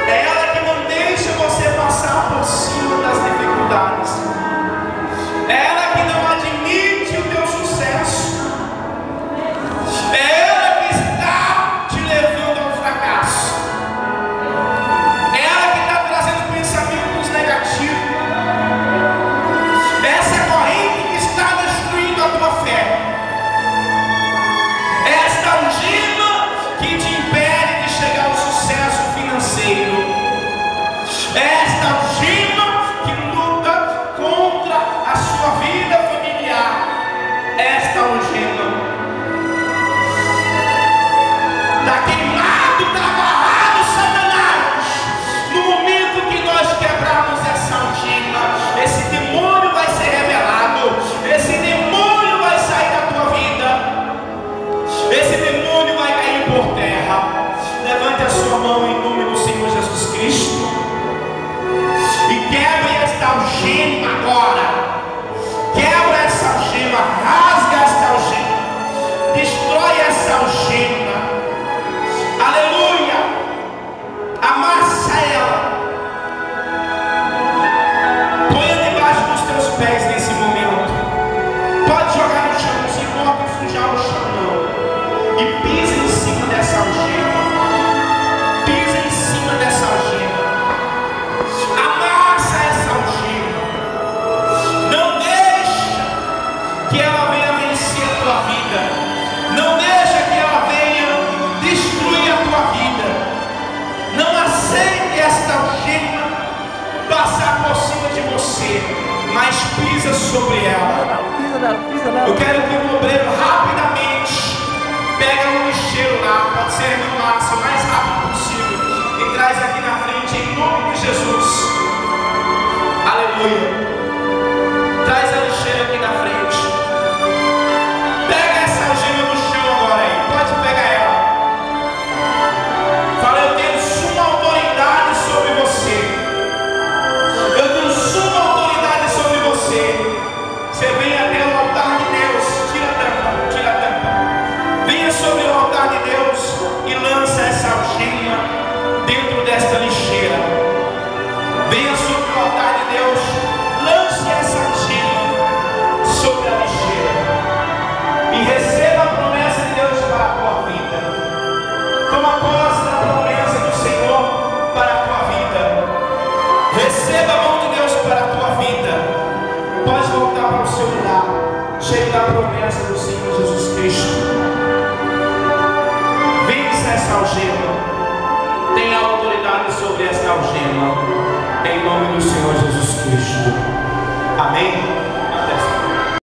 É ela que não deixa você passar por cima das dificuldades. mas pisa sobre ela. Eu quero que o obreiro rapidamente pega um lixeiro lá, pode ser no máximo, o mais rápido possível, e traz aqui na frente em nome de Jesus. Aleluia. Traz a lixeira aqui na frente. Pega essa algema no chão agora aí. Pode pegar ela. Fala, eu tenho suma autoridade sobre você. Eu tenho suma autoridade sobre você. Você vem até o altar de Deus. Tira a tampa, tira a tampa. Venha sobre o altar de Deus e lança essa algema dentro desta lixeira. Venha sobre o altar de Deus. Lance essa algema sobre a lixeira. E receba a promessa de Deus para a tua vida. Toma posse da promessa do Senhor para a tua vida. Receba a mão de Deus para a tua vida. Pode voltar para o seu lugar, cheio da promessa do Senhor Jesus Cristo. Vence essa algema. Tenha autoridade sobre esta algema. Em nome do Senhor Jesus Cristo. Amém.